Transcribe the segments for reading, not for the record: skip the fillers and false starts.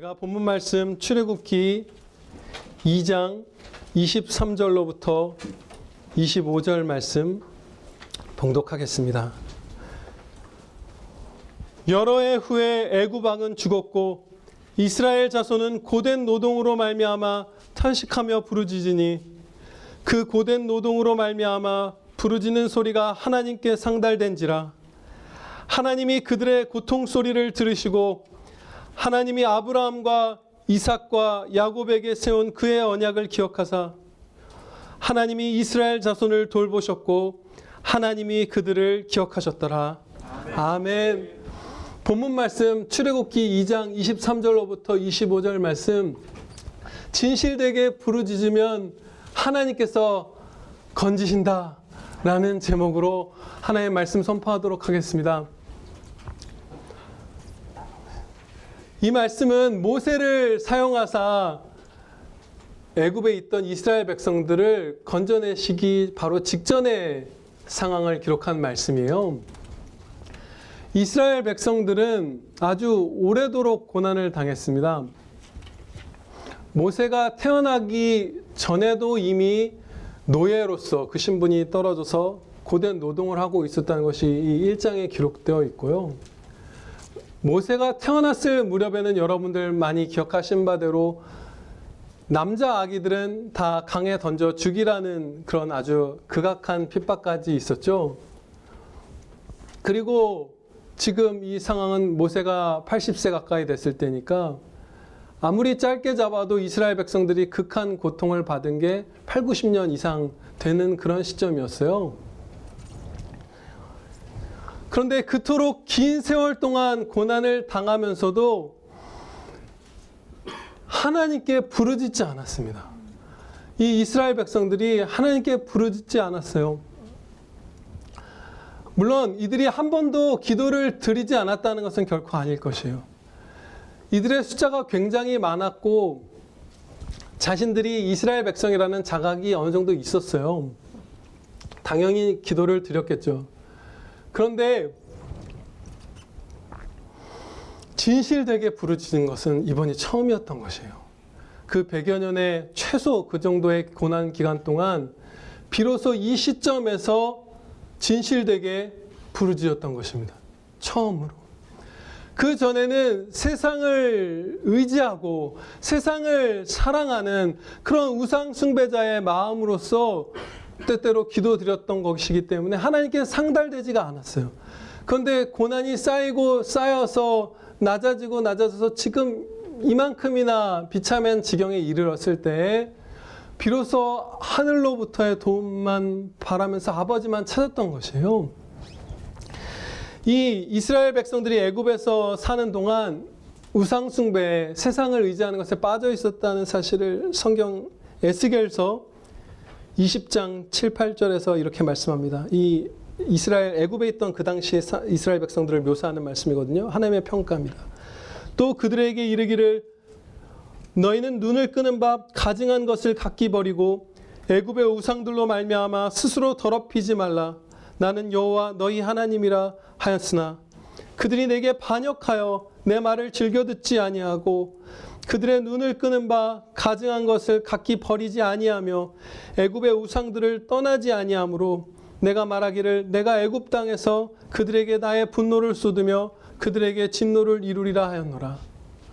제가 본문 말씀 출애굽기 2장 23절로부터 25절 말씀 봉독하겠습니다. 여러 해 후에 애굽 왕은 죽었고 이스라엘 자손은 고된 노동으로 말미암아 탄식하며 부르짖으니 그 고된 노동으로 말미암아 부르짖는 소리가 하나님께 상달된지라. 하나님이 그들의 고통 소리를 들으시고 하나님이 아브라함과 이삭과 야곱에게 세운 그의 언약을 기억하사 하나님이 이스라엘 자손을 돌보셨고 하나님이 그들을 기억하셨더라. 아멘. 본문 말씀 출애굽기 2장 23절로부터 25절 말씀, 진실되게 부르짖으면 하나님께서 건지신다 라는 제목으로 하나님의 말씀 선포하도록 하겠습니다. 이 말씀은 모세를 사용하사 애굽에 있던 이스라엘 백성들을 건져내시기 바로 직전의 상황을 기록한 말씀이에요. 이스라엘 백성들은 아주 오래도록 고난을 당했습니다. 모세가 태어나기 전에도 이미 노예로서 그 신분이 떨어져서 고된 노동을 하고 있었다는 것이 이 1장에 기록되어 있고요. 모세가 태어났을 무렵에는 여러분들 많이 기억하신 바대로 남자 아기들은 다 강에 던져 죽이라는 그런 아주 극악한 핍박까지 있었죠. 그리고 지금 이 상황은 모세가 80세 가까이 됐을 때니까 아무리 짧게 잡아도 이스라엘 백성들이 극한 고통을 받은 게 8, 90년 이상 되는 그런 시점이었어요. 그런데 그토록 긴 세월 동안 고난을 당하면서도 하나님께 부르짖지 않았습니다. 이 이스라엘 백성들이 하나님께 부르짖지 않았어요. 물론 이들이 한 번도 기도를 드리지 않았다는 것은 결코 아닐 것이에요. 이들의 숫자가 굉장히 많았고 자신들이 이스라엘 백성이라는 자각이 어느 정도 있었어요. 당연히 기도를 드렸겠죠. 그런데 진실되게 부르짖는 것은 이번이 처음이었던 것이에요. 그 100여 년의 최소 그 정도의 고난 기간 동안 비로소 이 시점에서 진실되게 부르짖었던 것입니다. 처음으로. 그 전에는 세상을 의지하고 세상을 사랑하는 그런 우상 숭배자의 마음으로서 때때로 기도드렸던 것이기 때문에 하나님께 상달되지가 않았어요. 그런데 고난이 쌓이고 쌓여서 낮아져서 지금 이만큼이나 비참한 지경에 이르렀을 때 비로소 하늘로부터의 도움만 바라면서 아버지만 찾았던 것이에요. 이 이스라엘 백성들이 애굽에서 사는 동안 우상 숭배, 세상을 의지하는 것에 빠져 있었다는 사실을 성경 에스겔서 20장 7, 8절에서 이렇게 말씀합니다. 이 이스라엘 애굽에 있던 그 당시에 이스라엘 백성들을 묘사하는 말씀이거든요. 하나님의 평가입니다. 또 그들에게 이르기를 너희는 눈을 끄는 바 가증한 것을 각기 버리고 애굽의 우상들로 말미암아 스스로 더럽히지 말라. 나는 여호와 너희 하나님이라 하였으나 그들이 내게 반역하여 내 말을 즐겨 듣지 아니하고 그들의 눈을 끄는 바 가증한 것을 각기 버리지 아니하며 애굽의 우상들을 떠나지 아니하므로 내가 말하기를 내가 애굽 땅에서 그들에게 나의 분노를 쏟으며 그들에게 진노를 이루리라 하였노라.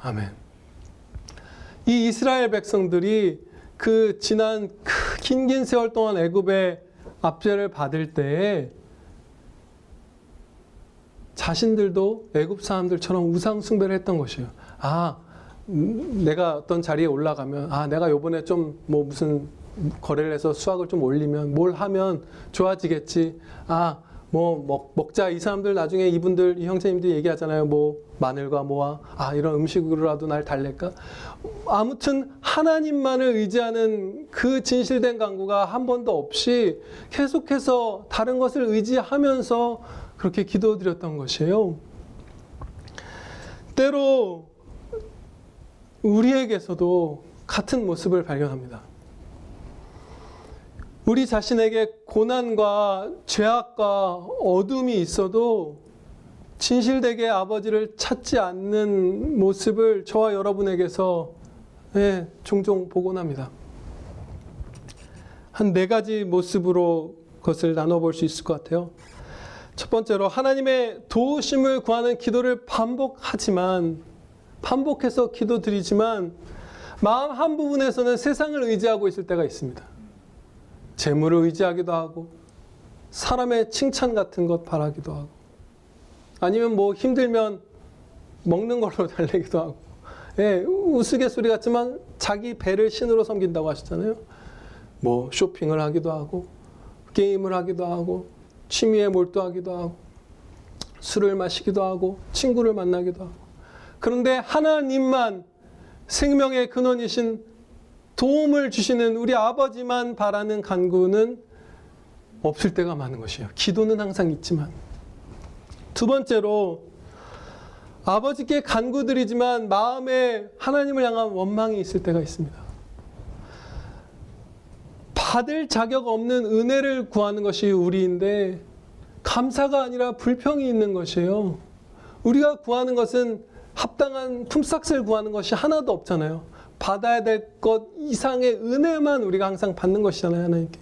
아멘. 이 이스라엘 백성들이 그 지난 긴 세월 동안 애굽의 압제를 받을 때에 자신들도 애굽 사람들처럼 우상 숭배를 했던 것이에요. 내가 어떤 자리에 올라가면 내가 요번에 좀 뭐 무슨 거래를 해서 수확을 좀 올리면 뭘 하면 좋아지겠지. 먹자. 이 사람들 나중에 이분들 이 형제님들이 얘기하잖아요. 뭐 마늘과 뭐와 이런 음식으로라도 날 달랠까? 아무튼 하나님만을 의지하는 그 진실된 간구가 한 번도 없이 계속해서 다른 것을 의지하면서 그렇게 기도드렸던 것이에요. 때로 우리에게서도 같은 모습을 발견합니다. 우리 자신에게 고난과 죄악과 어둠이 있어도 진실되게 아버지를 찾지 않는 모습을 저와 여러분에게서 종종 보곤 합니다. 한 4가지 모습으로 그것을 나눠볼 수 있을 것 같아요. 첫 번째로 하나님의 도우심을 구하는 기도를 반복해서 기도드리지만 마음 한 부분에서는 세상을 의지하고 있을 때가 있습니다. 재물을 의지하기도 하고 사람의 칭찬 같은 것 바라기도 하고 아니면 뭐 힘들면 먹는 걸로 달래기도 하고 우스갯소리 같지만 자기 배를 신으로 섬긴다고 하셨잖아요. 뭐 쇼핑을 하기도 하고 게임을 하기도 하고 취미에 몰두하기도 하고 술을 마시기도 하고 친구를 만나기도 하고 그런데 하나님만 생명의 근원이신 도움을 주시는 우리 아버지만 바라는 간구는 없을 때가 많은 것이에요. 기도는 항상 있지만. 두 번째로 아버지께 간구드리지만 마음에 하나님을 향한 원망이 있을 때가 있습니다. 받을 자격 없는 은혜를 구하는 것이 우리인데 감사가 아니라 불평이 있는 것이에요. 우리가 구하는 것은 합당한 품삯을 구하는 것이 하나도 없잖아요. 받아야 될 것 이상의 은혜만 우리가 항상 받는 것이잖아요, 하나님께.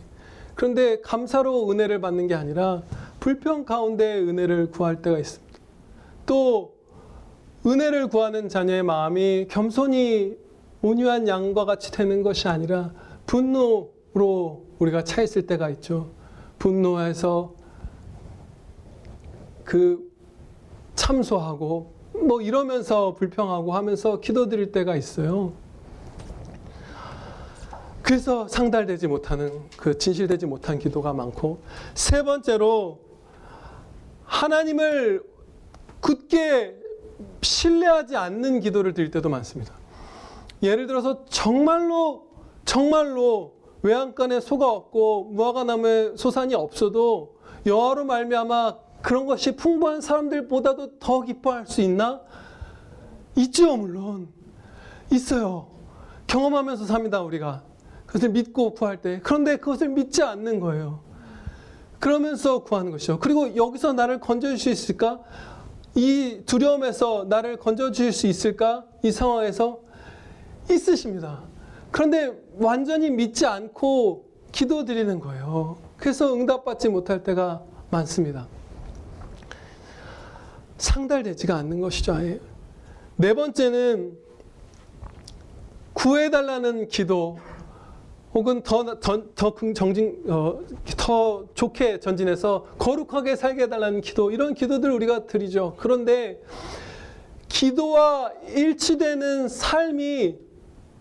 그런데 감사로 은혜를 받는 게 아니라 불평 가운데 은혜를 구할 때가 있습니다. 또 은혜를 구하는 자녀의 마음이 겸손히 온유한 양과 같이 되는 것이 아니라 분노로 우리가 차 있을 때가 있죠. 분노해서 참소하고 뭐 이러면서 불평하고 하면서 기도드릴 때가 있어요. 그래서 상달되지 못하는 진실되지 못한 기도가 많고 세 번째로 하나님을 굳게 신뢰하지 않는 기도를 드릴 때도 많습니다. 예를 들어서 정말로 외양간에 소가 없고 무화과나무에 소산이 없어도 여호와로 말미암아 그런 것이 풍부한 사람들보다도 더 기뻐할 수 있나? 있죠, 물론. 있어요. 경험하면서 삽니다, 우리가. 그것을 믿고 구할 때. 그런데 그것을 믿지 않는 거예요. 그러면서 구하는 것이죠. 그리고 여기서 나를 건져줄 수 있을까? 이 두려움에서 나를 건져줄 수 있을까? 이 상황에서 있으십니다. 그런데 완전히 믿지 않고 기도드리는 거예요. 그래서 응답받지 못할 때가 많습니다. 상달되지가 않는 것이죠, 아예. 네 번째는 구해달라는 기도, 혹은 더 좋게 전진해서 거룩하게 살게 해달라는 기도, 이런 기도들 우리가 드리죠. 그런데 기도와 일치되는 삶이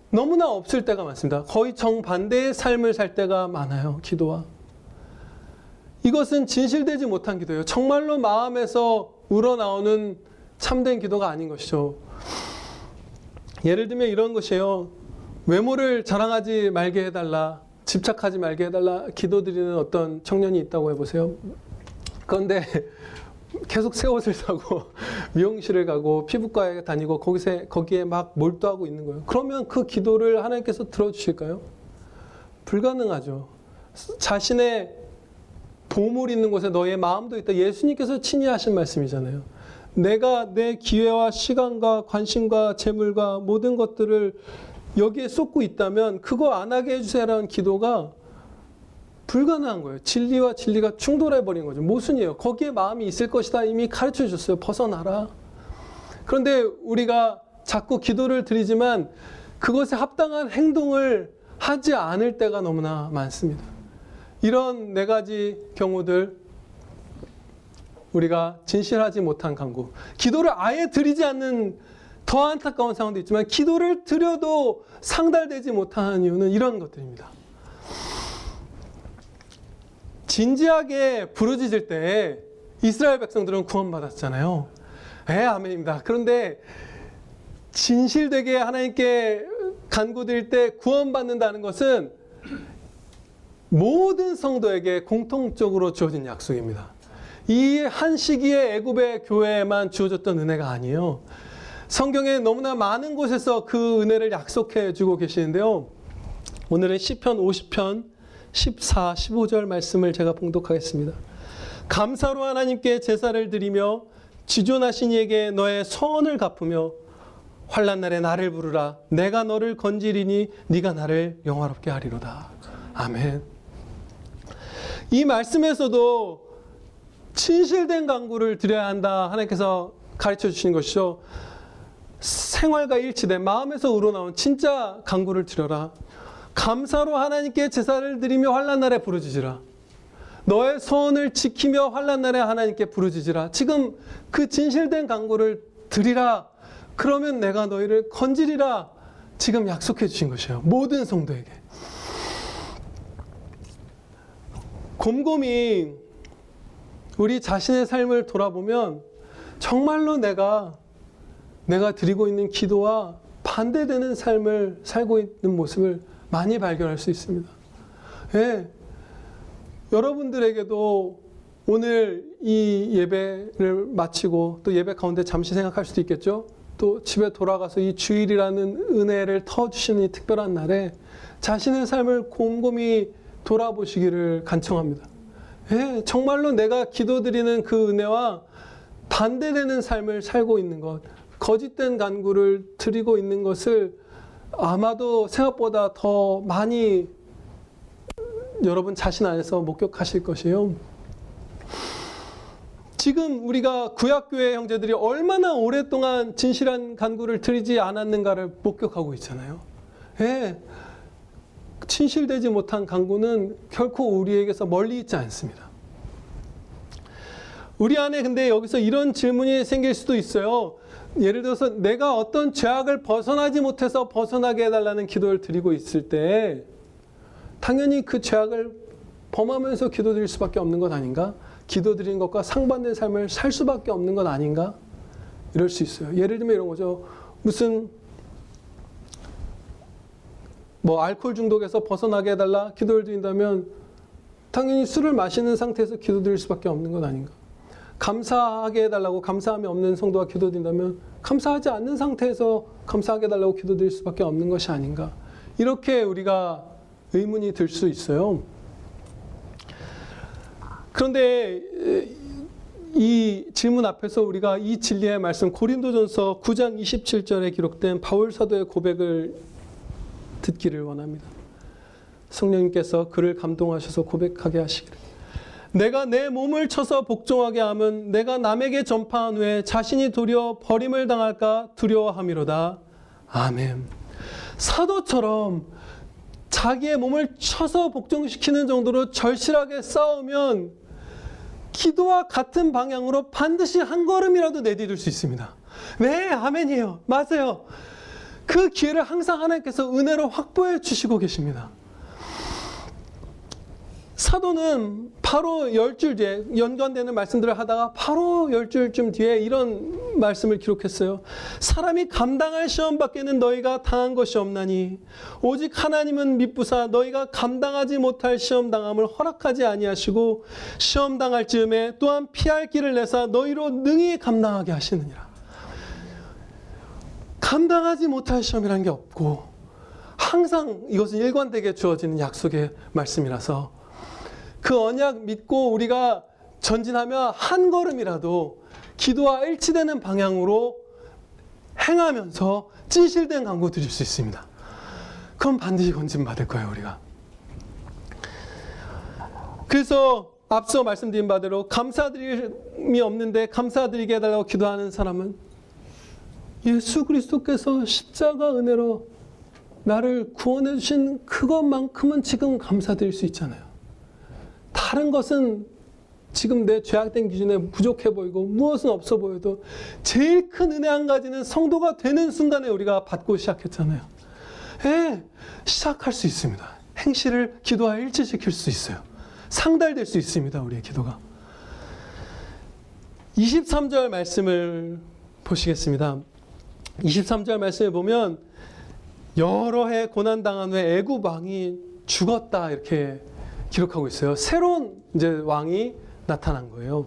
너무나 없을 때가 많습니다. 거의 정반대의 삶을 살 때가 많아요, 기도와. 이것은 진실되지 못한 기도예요. 정말로 마음에서 우러나오는 참된 기도가 아닌 것이죠. 예를 들면 이런 것이에요. 외모를 자랑하지 말게 해달라, 집착하지 말게 해달라 기도드리는 어떤 청년이 있다고 해보세요. 그런데 계속 새 옷을 사고 미용실을 가고 피부과에 다니고 거기에 막 몰두하고 있는 거예요. 그러면 그 기도를 하나님께서 들어주실까요? 불가능하죠. 자신의 보물 있는 곳에 너의 마음도 있다. 예수님께서 친히 하신 말씀이잖아요. 내가 내 기회와 시간과 관심과 재물과 모든 것들을 여기에 쏟고 있다면 그거 안 하게 해주세요라는 기도가 불가능한 거예요. 진리와 진리가 충돌해버린 거죠. 모순이에요. 거기에 마음이 있을 것이다. 이미 가르쳐 주셨어요. 벗어나라. 그런데 우리가 자꾸 기도를 드리지만 그것에 합당한 행동을 하지 않을 때가 너무나 많습니다. 이런 4가지 경우들, 우리가 진실하지 못한 간구, 기도를 아예 드리지 않는 더 안타까운 상황도 있지만 기도를 드려도 상달되지 못하는 이유는 이런 것들입니다. 진지하게 부르짖을 때 이스라엘 백성들은 구원받았잖아요. 아멘입니다. 그런데 진실되게 하나님께 간구드릴 때 구원받는다는 것은 모든 성도에게 공통적으로 주어진 약속입니다. 이 한 시기에 애굽의 교회에만 주어졌던 은혜가 아니에요. 성경에 너무나 많은 곳에서 그 은혜를 약속해 주고 계시는데요. 오늘은 시편 50편 14, 15절 말씀을 제가 봉독하겠습니다. 감사로 하나님께 제사를 드리며 지존하신 이에게 너의 선을 갚으며 환난 날에 나를 부르라. 내가 너를 건지리니 네가 나를 영화롭게 하리로다. 아멘. 이 말씀에서도 진실된 간구를 드려야 한다. 하나님께서 가르쳐 주시는 것이죠. 생활과 일치된 마음에서 우러나온 진짜 간구를 드려라. 감사로 하나님께 제사를 드리며 환난 날에 부르짖으라. 너의 선을 지키며 환난 날에 하나님께 부르짖으라. 지금 그 진실된 간구를 드리라. 그러면 내가 너희를 건지리라. 지금 약속해 주신 것이에요. 모든 성도에게. 곰곰이 우리 자신의 삶을 돌아보면 정말로 내가 드리고 있는 기도와 반대되는 삶을 살고 있는 모습을 많이 발견할 수 있습니다. 예. 여러분들에게도 오늘 이 예배를 마치고 또 예배 가운데 잠시 생각할 수도 있겠죠. 또 집에 돌아가서 이 주일이라는 은혜를 터주시는 이 특별한 날에 자신의 삶을 곰곰이 돌아보시기를 간청합니다. 예, 정말로 내가 기도드리는 그 은혜와 반대되는 삶을 살고 있는 것, 거짓된 간구를 드리고 있는 것을 아마도 생각보다 더 많이 여러분 자신 안에서 목격하실 것이에요. 지금 우리가 구약교회 형제들이 얼마나 오랫동안 진실한 간구를 드리지 않았는가를 목격하고 있잖아요. 예, 진실되지 못한 간구는 결코 우리에게서 멀리 있지 않습니다. 우리 안에 근데 여기서 이런 질문이 생길 수도 있어요. 예를 들어서 내가 어떤 죄악을 벗어나지 못해서 벗어나게 해달라는 기도를 드리고 있을 때 당연히 그 죄악을 범하면서 기도드릴 수밖에 없는 것 아닌가? 기도드리는 것과 상반된 삶을 살 수밖에 없는 것 아닌가? 이럴 수 있어요. 예를 들면 이런 거죠. 무슨 알코올 중독에서 벗어나게 해달라 기도를 드린다면 당연히 술을 마시는 상태에서 기도드릴 수밖에 없는 것 아닌가? 감사하게 해달라고 감사함이 없는 성도가 기도드린다면 감사하지 않는 상태에서 감사하게 해달라고 기도드릴 수밖에 없는 것이 아닌가? 이렇게 우리가 의문이 들 수 있어요. 그런데 이 질문 앞에서 우리가 이 진리의 말씀 고린도전서 9장 27절에 기록된 바울 사도의 고백을 듣기를 원합니다. 성령님께서 그를 감동하셔서 고백하게 하시기를. 내가 내 몸을 쳐서 복종하게 하면 내가 남에게 전파한 후에 자신이 도리어 버림을 당할까 두려워함이로다. 아멘. 사도처럼 자기의 몸을 쳐서 복종시키는 정도로 절실하게 싸우면 기도와 같은 방향으로 반드시 한 걸음이라도 내디딜 수 있습니다. 네, 아멘이에요. 맞아요. 그 기회를 항상 하나님께서 은혜로 확보해 주시고 계십니다. 사도는 바로 10줄 뒤에 연관되는 말씀들을 하다가 바로 10줄쯤 뒤에 이런 말씀을 기록했어요. 사람이 감당할 시험 밖에는 너희가 당한 것이 없나니 오직 하나님은 미쁘사 너희가 감당하지 못할 시험 당함을 허락하지 아니하시고 시험 당할 즈음에 또한 피할 길을 내사 너희로 능히 감당하게 하시느니라. 감당하지 못할 시험이라는 게 없고 항상 이것은 일관되게 주어지는 약속의 말씀이라서 그 언약 믿고 우리가 전진하며 한 걸음이라도 기도와 일치되는 방향으로 행하면서 진실된 간구 드릴 수 있습니다. 그럼 반드시 건진받을 거예요, 우리가. 그래서 앞서 말씀드린 바대로 감사드림이 없는데 감사드리게 해달라고 기도하는 사람은 예수 그리스도께서 십자가 은혜로 나를 구원해 주신 그것만큼은 지금 감사드릴 수 있잖아요. 다른 것은 지금 내 죄악된 기준에 부족해 보이고 무엇은 없어 보여도 제일 큰 은혜 한 가지는 성도가 되는 순간에 우리가 받고 시작했잖아요. 예, 시작할 수 있습니다. 행실을 기도와 일치시킬 수 있어요. 상달될 수 있습니다. 우리의 기도가. 23절 말씀을 보시겠습니다. 23절 말씀을 보면 여러 해 고난당한 후에 애굽 왕이 죽었다 이렇게 기록하고 있어요. 새로운 이제 왕이 나타난 거예요.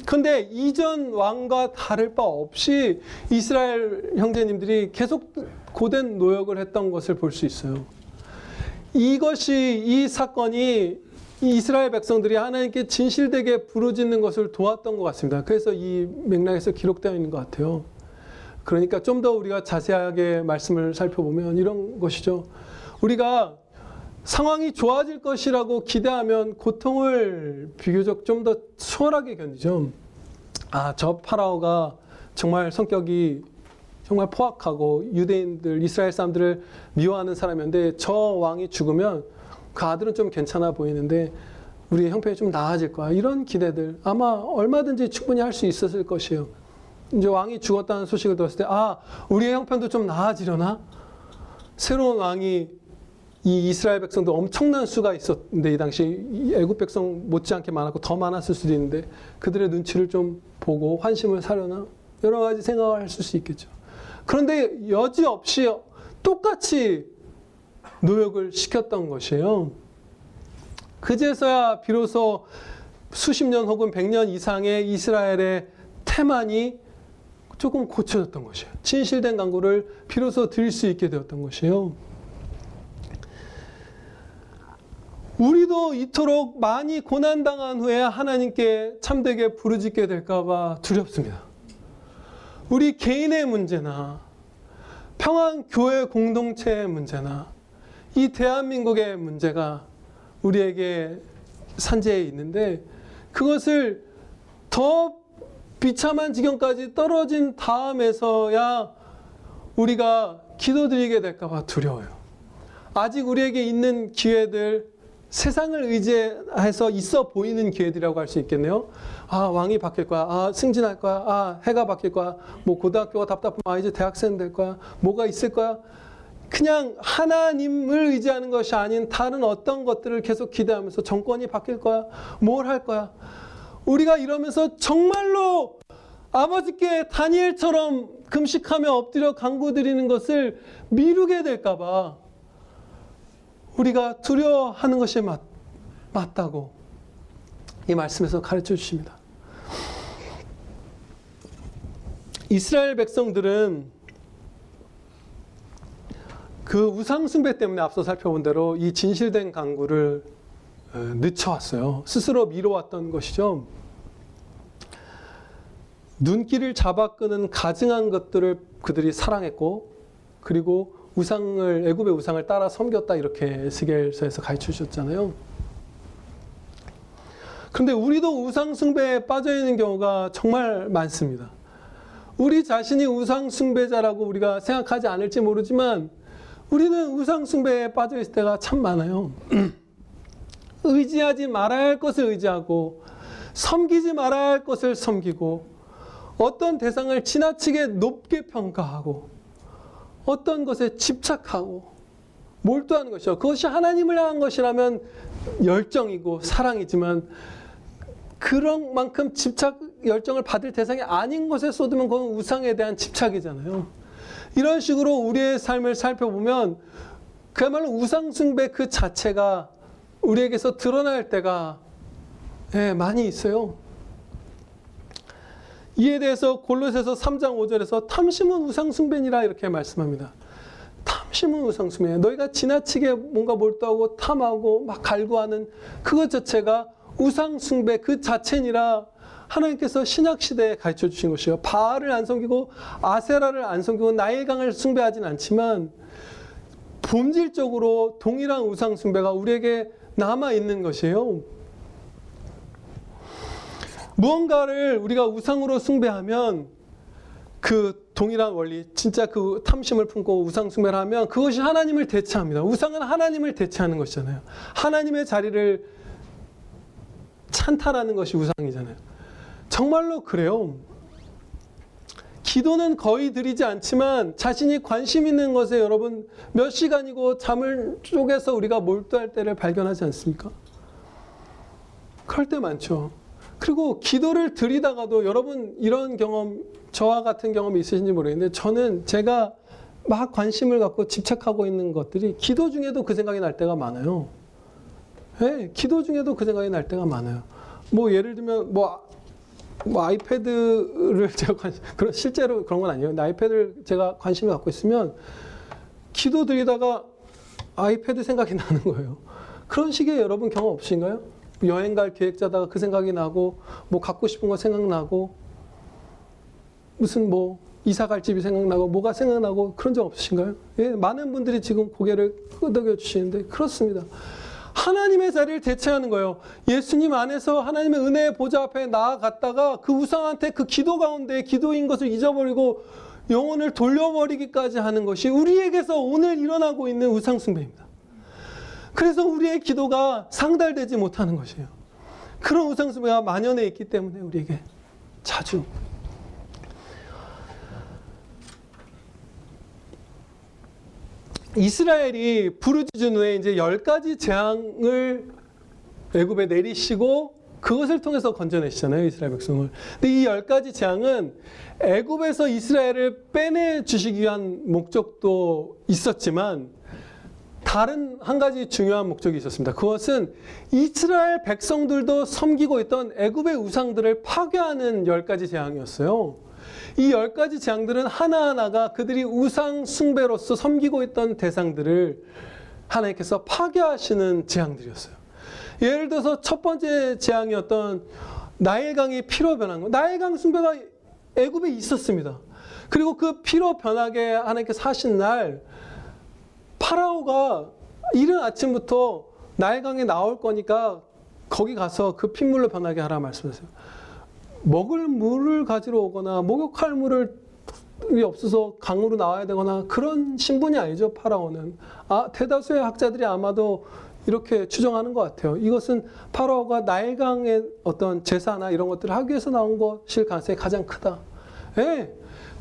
그런데 이전 왕과 다를 바 없이 이스라엘 형제님들이 계속 고된 노역을 했던 것을 볼 수 있어요. 이 사건이 이 이스라엘 백성들이 하나님께 진실되게 부르짖는 것을 도왔던 것 같습니다. 그래서 이 맥락에서 기록되어 있는 것 같아요. 그러니까 좀 더 우리가 자세하게 말씀을 살펴보면 이런 것이죠. 우리가 상황이 좋아질 것이라고 기대하면 고통을 비교적 좀 더 수월하게 견디죠. 아, 저 파라오가 정말 성격이 정말 포악하고 유대인들, 이스라엘 사람들을 미워하는 사람이었는데 저 왕이 죽으면 그 아들은 좀 괜찮아 보이는데 우리의 형편이 좀 나아질 거야. 이런 기대들 아마 얼마든지 충분히 할 수 있었을 것이에요. 이제 왕이 죽었다는 소식을 들었을 때 아, 우리의 형편도 좀 나아지려나? 새로운 왕이 이 이스라엘 백성도 엄청난 수가 있었는데 이 당시 애굽 백성 못지않게 많았고 더 많았을 수도 있는데 그들의 눈치를 좀 보고 환심을 사려나? 여러 가지 생각을 할 수 있겠죠. 그런데 여지없이 똑같이 노역을 시켰던 것이에요. 그제서야 비로소 수십 년 혹은 100년 이상의 이스라엘의 태만이 조금 고쳐졌던 것이에요. 진실된 간구를 비로소 드릴 수 있게 되었던 것이에요. 우리도 이토록 많이 고난당한 후에 하나님께 참되게 부르짖게 될까 봐 두렵습니다. 우리 개인의 문제나 평안교회 공동체의 문제나 이 대한민국의 문제가 우리에게 산재해 있는데 그것을 더 비참한 지경까지 떨어진 다음에서야 우리가 기도드리게 될까 봐 두려워요. 아직 우리에게 있는 기회들 세상을 의지해서 있어 보이는 기회들이라고 할 수 있겠네요. 아, 왕이 바뀔 거야. 아, 승진할 거야. 아, 해가 바뀔 거야. 뭐 고등학교가 답답하면 아, 이제 대학생 될 거야. 뭐가 있을 거야. 그냥 하나님을 의지하는 것이 아닌 다른 어떤 것들을 계속 기대하면서 정권이 바뀔 거야. 뭘 할 거야. 우리가 이러면서 정말로 아버지께 다니엘처럼 금식하며 엎드려 간구드리는 것을 미루게 될까 봐 우리가 두려워하는 것이 맞다고 이 말씀에서 가르쳐 주십니다. 이스라엘 백성들은 그 우상숭배 때문에 앞서 살펴본 대로 이 진실된 간구를 늦춰왔어요. 스스로 미뤄왔던 것이죠. 눈길을 잡아 끄는 가증한 것들을 그들이 사랑했고 그리고 애굽의 우상을 따라 섬겼다 이렇게 에스겔서에서 가르쳐 주셨잖아요. 그런데 우리도 우상 숭배에 빠져 있는 경우가 정말 많습니다. 우리 자신이 우상 숭배자라고 우리가 생각하지 않을지 모르지만 우리는 우상 숭배에 빠져 있을 때가 참 많아요. 의지하지 말아야 할 것을 의지하고 섬기지 말아야 할 것을 섬기고 어떤 대상을 지나치게 높게 평가하고 어떤 것에 집착하고 몰두하는 것이요. 그것이 하나님을 향한 것이라면 열정이고 사랑이지만 그런 만큼 집착, 열정을 받을 대상이 아닌 것에 쏟으면 그건 우상에 대한 집착이잖아요. 이런 식으로 우리의 삶을 살펴보면 그야말로 우상숭배 그 자체가 우리에게서 드러날 때가 많이 있어요. 이에 대해서 골로새서 3장 5절에서 탐심은 우상숭배니라 이렇게 말씀합니다. 탐심은 우상숭배예요. 너희가 지나치게 뭔가 몰두하고 탐하고 막 갈구하는 그것 자체가 우상숭배 그 자체니라 하나님께서 신약시대에 가르쳐 주신 것이에요. 바알을 안 섬기고 아세라를 안 섬기고 나일강을 숭배하진 않지만 본질적으로 동일한 우상숭배가 우리에게 남아있는 것이에요. 무언가를 우리가 우상으로 숭배하면 그 동일한 원리, 진짜 그 탐심을 품고 우상 숭배를 하면 그것이 하나님을 대체합니다. 우상은 하나님을 대체하는 것이잖아요. 하나님의 자리를 찬탈하는 것이 우상이잖아요. 정말로 그래요. 기도는 거의 드리지 않지만 자신이 관심 있는 것에 여러분 몇 시간이고 잠을 쪼개서 우리가 몰두할 때를 발견하지 않습니까? 그럴 때 많죠. 그리고 기도를 드리다가도 여러분 이런 경험, 저와 같은 경험이 있으신지 모르겠는데 저는 제가 막 관심을 갖고 집착하고 있는 것들이 기도 중에도 그 생각이 날 때가 많아요. 네, 기도 중에도 그 생각이 날 때가 많아요. 뭐 예를 들면 뭐 아이패드를 제가 실제로 그런 건 아니에요. 근데 아이패드를 제가 관심을 갖고 있으면 기도 드리다가 아이패드 생각이 나는 거예요. 그런 식의 여러분 경험 없으신가요? 여행 갈 계획 짜다가 그 생각이 나고, 뭐 갖고 싶은 거 생각나고, 무슨 뭐 이사 갈 집이 생각나고, 뭐가 생각나고, 그런 적 없으신가요? 예, 많은 분들이 지금 고개를 끄덕여 주시는데, 그렇습니다. 하나님의 자리를 대체하는 거예요. 예수님 안에서 하나님의 은혜의 보좌 앞에 나아갔다가 그 우상한테 그 기도 가운데 기도인 것을 잊어버리고 영혼을 돌려버리기까지 하는 것이 우리에게서 오늘 일어나고 있는 우상숭배입니다. 그래서 우리의 기도가 상달되지 못하는 것이에요. 그런 우상숭배가 만연해 있기 때문에 우리에게 자주. 이스라엘이 부르짖은 후에 이제 10가지 재앙을 애굽에 내리시고 그것을 통해서 건져내시잖아요, 이스라엘 백성을. 근데 이 10가지 재앙은 애굽에서 이스라엘을 빼내 주시기 위한 목적도 있었지만 다른 한 가지 중요한 목적이 있었습니다. 그것은 이스라엘 백성들도 섬기고 있던 애굽의 우상들을 파괴하는 10가지 재앙이었어요. 이 10가지 재앙들은 하나하나가 그들이 우상 숭배로서 섬기고 있던 대상들을 하나님께서 파괴하시는 재앙들이었어요. 예를 들어서 첫 번째 재앙이었던 나일강이 피로 변한 것. 나일강 숭배가 애굽에 있었습니다. 그리고 그 피로 변하게 하나님께서 하신 날 파라오가 이른 아침부터 나일강에 나올 거니까 거기 가서 그 핏물로 변하게 하라 말씀하세요. 먹을 물을 가지러 오거나 목욕할 물이 없어서 강으로 나와야 되거나 그런 신분이 아니죠, 파라오는. 대다수의 학자들이 아마도 이렇게 추정하는 것 같아요. 이것은 파라오가 나일강의 어떤 제사나 이런 것들을 하기 위해서 나온 것일 가능성이 가장 크다. 예,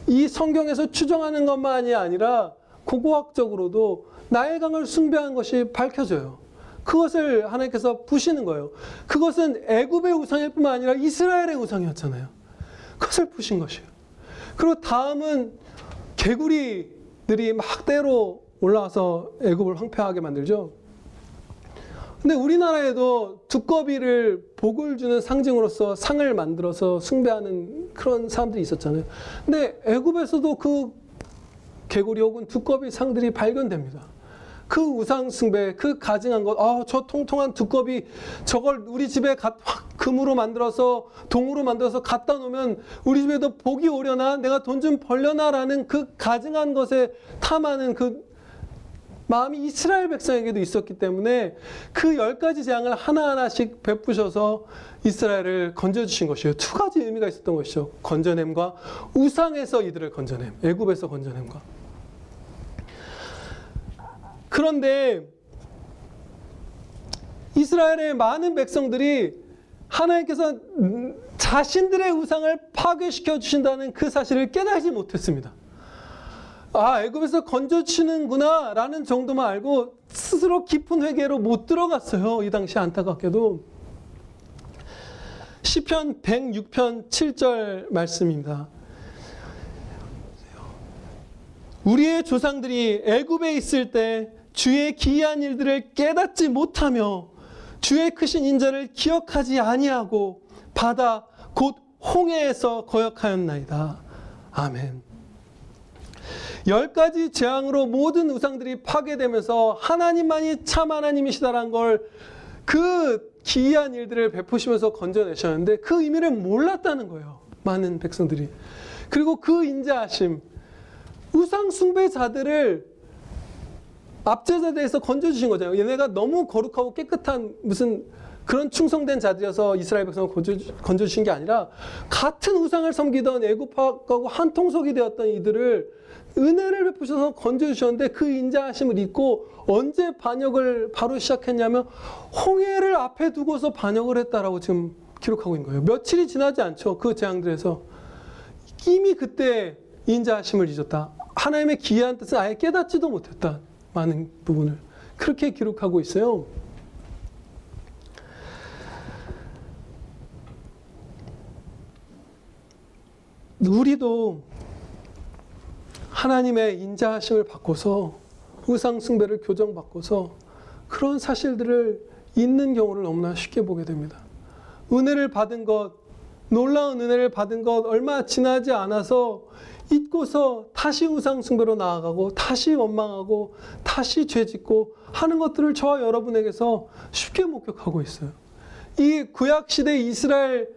이 성경에서 추정하는 것만이 아니라 고고학적으로도 나일강을 숭배한 것이 밝혀져요. 그것을 하나님께서 부시는 거예요. 그것은 애굽의 우상일 뿐만 아니라 이스라엘의 우상이었잖아요. 그것을 부신 것이에요. 그리고 다음은 개구리들이 막 때로 올라와서 애굽을 황폐하게 만들죠. 근데 우리나라에도 두꺼비를 복을 주는 상징으로서 상을 만들어서 숭배하는 그런 사람들이 있었잖아요. 근데 애굽에서도 그 개구리 혹은 두꺼비 상들이 발견됩니다. 그 우상 숭배, 그 가증한 것, 저 통통한 두꺼비, 저걸 우리 집에 금으로 만들어서, 동으로 만들어서 갖다 놓으면 우리 집에도 복이 오려나, 내가 돈 좀 벌려나라는 그 가증한 것에 탐하는 그 마음이 이스라엘 백성에게도 있었기 때문에 그 10가지 재앙을 하나하나씩 베푸셔서 이스라엘을 건져주신 것이에요. 두 가지 의미가 있었던 것이죠. 건져냄과 우상에서 이들을 건져냄, 애굽에서 건져냄과. 그런데 이스라엘의 많은 백성들이 하나님께서 자신들의 우상을 파괴시켜 주신다는 그 사실을 깨달지 못했습니다. 애굽에서 건져주시는구나 라는 정도만 알고 스스로 깊은 회개로 못 들어갔어요. 이 당시 안타깝게도. 시편 106편 7절 말씀입니다. 우리의 조상들이 애굽에 있을 때 주의 기이한 일들을 깨닫지 못하며 주의 크신 인자를 기억하지 아니하고 바다 곧 홍해에서 거역하였나이다. 아멘. 10가지 재앙으로 모든 우상들이 파괴되면서 하나님만이 참 하나님이시다라는 걸 그 기이한 일들을 베푸시면서 건져내셨는데 그 의미를 몰랐다는 거예요. 많은 백성들이. 그리고 그 인자하심, 우상 숭배자들을 압제자들에서 건져주신 거잖아요. 얘네가 너무 거룩하고 깨끗한 무슨 그런 충성된 자들이어서 이스라엘 백성을 건져주신 게 아니라 같은 우상을 섬기던 애굽하고 한 통속이 되었던 이들을 은혜를 베푸셔서 건져주셨는데 그 인자하심을 잊고 언제 반역을 바로 시작했냐면 홍해를 앞에 두고서 반역을 했다라고 지금 기록하고 있는 거예요. 며칠이 지나지 않죠. 그 재앙들에서 이미 그때 인자하심을 잊었다. 하나님의 기이한 뜻은 아예 깨닫지도 못했다. 많은 부분을 그렇게 기록하고 있어요. 우리도 하나님의 인자하심을 받고서 우상 숭배를 교정받고서 그런 사실들을 잊는 경우를 너무나 쉽게 보게 됩니다. 은혜를 받은 것, 놀라운 은혜를 받은 것 얼마 지나지 않아서 잊고서 다시 우상숭배로 나아가고 다시 원망하고 다시 죄짓고 하는 것들을 저와 여러분에게서 쉽게 목격하고 있어요. 이 구약시대 이스라엘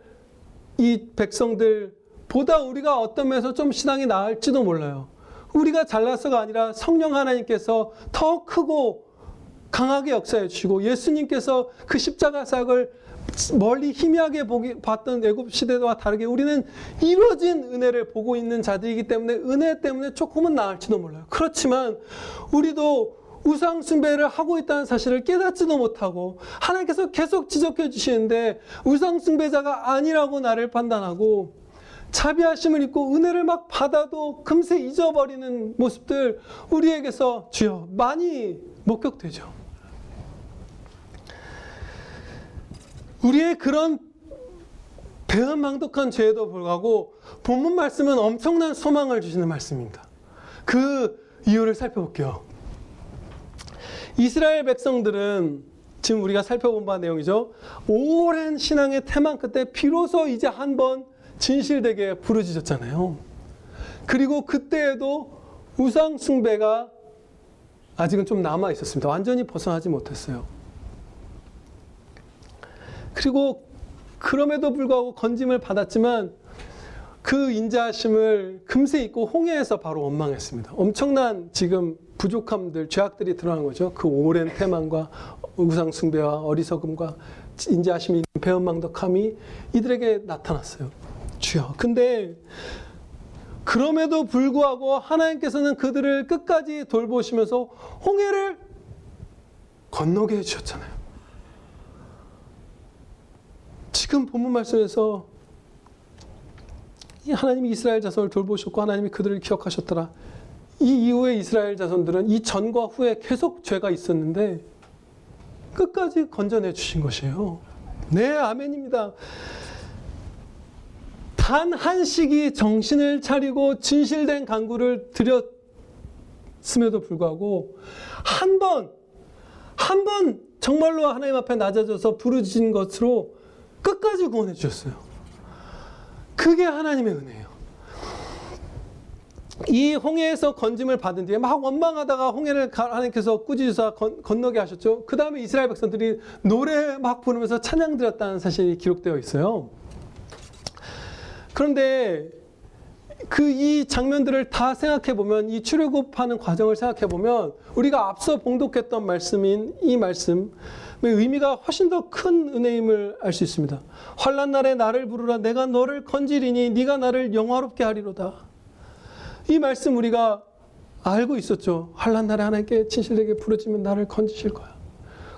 이 백성들보다 우리가 어떤 면에서 좀 신앙이 나을지도 몰라요. 우리가 잘나서가 아니라 성령 하나님께서 더 크고 강하게 역사해 주시고 예수님께서 그 십자가 사역을 멀리 희미하게 봤던 애굽 시대와 다르게 우리는 이루어진 은혜를 보고 있는 자들이기 때문에 은혜 때문에 조금은 나을지도 몰라요. 그렇지만 우리도 우상 숭배를 하고 있다는 사실을 깨닫지도 못하고 하나님께서 계속 지적해 주시는데 우상 숭배자가 아니라고 나를 판단하고 자비하심을 입고 은혜를 막 받아도 금세 잊어버리는 모습들 우리에게서 주여 많이 목격되죠. 우리의 그런 배은망덕한 죄에도 불구하고 본문 말씀은 엄청난 소망을 주시는 말씀입니다. 그 이유를 살펴볼게요. 이스라엘 백성들은 지금 우리가 살펴본 바 내용이죠. 오랜 신앙의 태만 끝에 비로소 이제 한번 진실되게 부르짖었잖아요. 그리고 그때에도 우상 숭배가 아직은 좀 남아 있었습니다. 완전히 벗어나지 못했어요. 그리고 그럼에도 불구하고 건짐을 받았지만 그 인자하심을 금세 잊고 홍해에서 바로 원망했습니다. 엄청난 지금 부족함들, 죄악들이 드러난 거죠. 그 오랜 태만과 우상 숭배와 어리석음과 인자하심이 있는 배은망덕함이 이들에게 나타났어요. 주여. 근데 그럼에도 불구하고 하나님께서는 그들을 끝까지 돌보시면서 홍해를 건너게 해주셨잖아요. 지금 본문 말씀에서 하나님이 이스라엘 자손을 돌보셨고 하나님이 그들을 기억하셨더라. 이 이후에 이스라엘 자손들은 이 전과 후에 계속 죄가 있었는데 끝까지 건져내 주신 것이에요. 네, 아멘입니다. 단 한 시기 정신을 차리고 진실된 간구를 드렸음에도 불구하고 한 번 정말로 하나님 앞에 낮아져서 부르짖은 것으로 끝까지 구원해 주셨어요. 그게 하나님의 은혜예요. 이 홍해에서 건짐을 받은 뒤에 막 원망하다가 홍해를 하나님께서 꾸짖으사 건너게 하셨죠. 그 다음에 이스라엘 백성들이 노래 막 부르면서 찬양 드렸다는 사실이 기록되어 있어요. 그런데 이 장면들을 다 생각해 보면, 이 출애굽하는 과정을 생각해 보면 우리가 앞서 봉독했던 말씀인 이 말씀의 의미가 훨씬 더 큰 은혜임을 알 수 있습니다. 환난 날에 나를 부르라. 내가 너를 건지리니 네가 나를 영화롭게 하리로다. 이 말씀 우리가 알고 있었죠. 환난 날에 하나님께 진실되게 부르짖으면 나를 건지실 거야.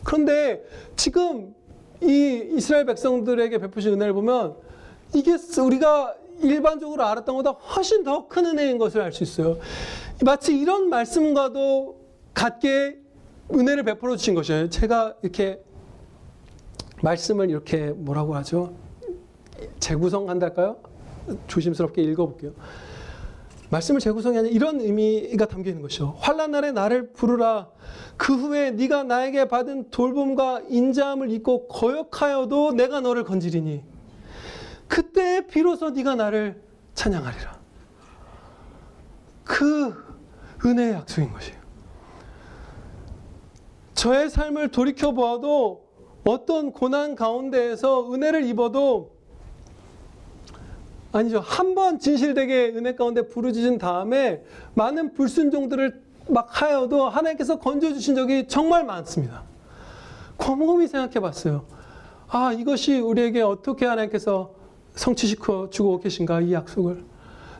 그런데 지금 이 이스라엘 백성들에게 베푸신 은혜를 보면 이게 우리가 일반적으로 알았던 것보다 훨씬 더 큰 은혜인 것을 알 수 있어요. 마치 이런 말씀과도 같게 은혜를 베풀어 주신 것이에요. 제가 이렇게 말씀을 이렇게 뭐라고 하죠? 재구성한달까요? 조심스럽게 읽어볼게요. 말씀을 재구성이 아니라 이런 의미가 담겨 있는 것이죠. 환난 날에 나를 부르라. 그 후에 네가 나에게 받은 돌봄과 인자함을 잊고 거역하여도 내가 너를 건지리니 그때 비로소 네가 나를 찬양하리라. 그 은혜의 약속인 것이에요. 저의 삶을 돌이켜보아도 어떤 고난 가운데에서 은혜를 입어도 아니죠. 한 번 진실되게 은혜 가운데 부르짖은 다음에 많은 불순종들을 막 하여도 하나님께서 건져주신 적이 정말 많습니다. 곰곰이 생각해 봤어요. 아, 이것이 우리에게 어떻게 하나님께서 성취시켜 주고 계신가, 이 약속을.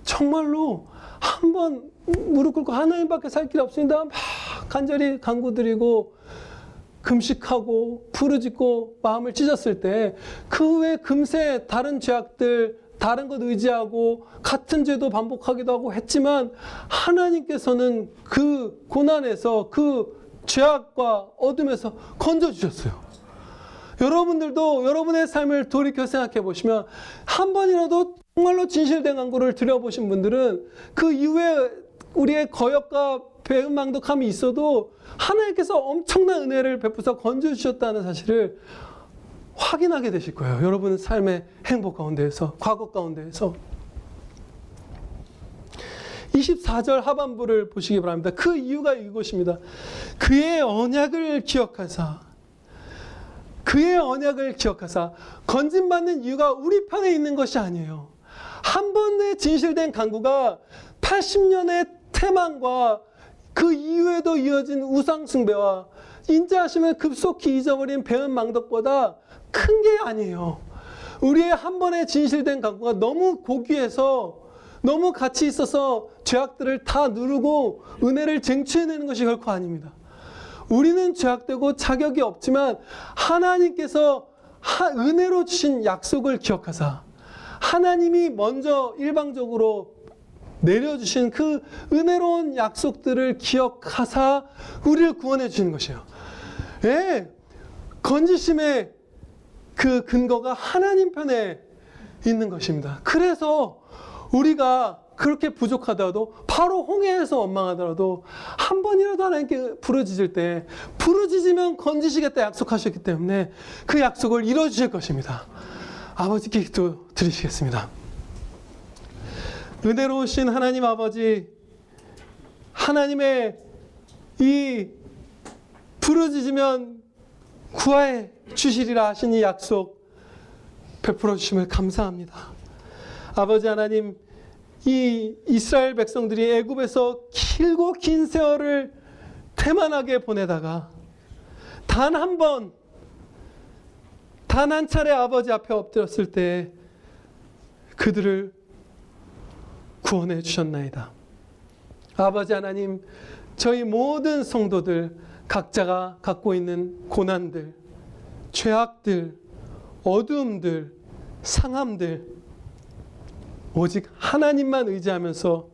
정말로 한 번 무릎 꿇고 하나님밖에 살 길 없습니다. 막 간절히 간구드리고 금식하고 부르짖고 마음을 찢었을 때 그 후에 금세 다른 죄악들, 다른 것 의지하고 같은 죄도 반복하기도 하고 했지만 하나님께서는 그 고난에서, 그 죄악과 어둠에서 건져주셨어요. 여러분들도 여러분의 삶을 돌이켜 생각해 보시면 한 번이라도 정말로 진실된 간구를 드려보신 분들은 그 이후에 우리의 거역과 배은망덕함이 있어도 하나님께서 엄청난 은혜를 베푸사 건져주셨다는 사실을 확인하게 되실 거예요. 여러분의 삶의 행복 가운데에서, 과거 가운데에서. 24절 하반부를 보시기 바랍니다. 그 이유가 이것입니다. 그의 언약을 기억하사, 그의 언약을 기억하사. 건진받는 이유가 우리 편에 있는 것이 아니에요. 한 번의 진실된 간구가 80년의 태만과 그 이후에도 이어진 우상숭배와 인자하심을 급속히 잊어버린 배은망덕보다 큰 게 아니에요. 우리의 한 번의 진실된 간구가 너무 고귀해서, 너무 가치 있어서 죄악들을 다 누르고 은혜를 쟁취해내는 것이 결코 아닙니다. 우리는 죄악되고 자격이 없지만 하나님께서 은혜로 주신 약속을 기억하사, 하나님이 먼저 일방적으로 내려주신 그 은혜로운 약속들을 기억하사 우리를 구원해 주시는 것이에요. 예, 건지심의 그 근거가 하나님 편에 있는 것입니다. 그래서 우리가 그렇게 부족하더라도, 바로 홍해에서 원망하더라도 한 번이라도 하나님께 부르짖을 때, 부르짖으면 건지시겠다 약속하셨기 때문에 그 약속을 이뤄주실 것입니다. 아버지께 기도 드리시겠습니다. 은혜로우신 하나님 아버지, 하나님의 이 부르짖으면 구하여 주시리라 하신 이 약속 베풀어 주심을 감사합니다. 아버지 하나님, 이 이스라엘 백성들이 애굽에서 길고 긴 세월을 태만하게 보내다가 단 한 번, 단 한 차례 아버지 앞에 엎드렸을 때 그들을 구원해 주셨나이다. 아버지 하나님, 저희 모든 성도들 각자가 갖고 있는 고난들, 죄악들, 어두움들, 상함들, 오직 하나님만 의지하면서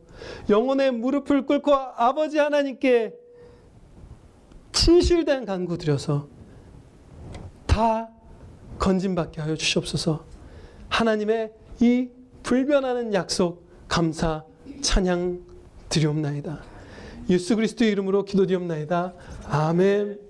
영혼의 무릎을 꿇고 아버지 하나님께 진실된 간구 드려서 다 건진받게 하여 주시옵소서. 하나님의 이 불변하는 약속 감사 찬양 드리옵나이다. 예수 그리스도의 이름으로 기도드리옵나이다. 아멘.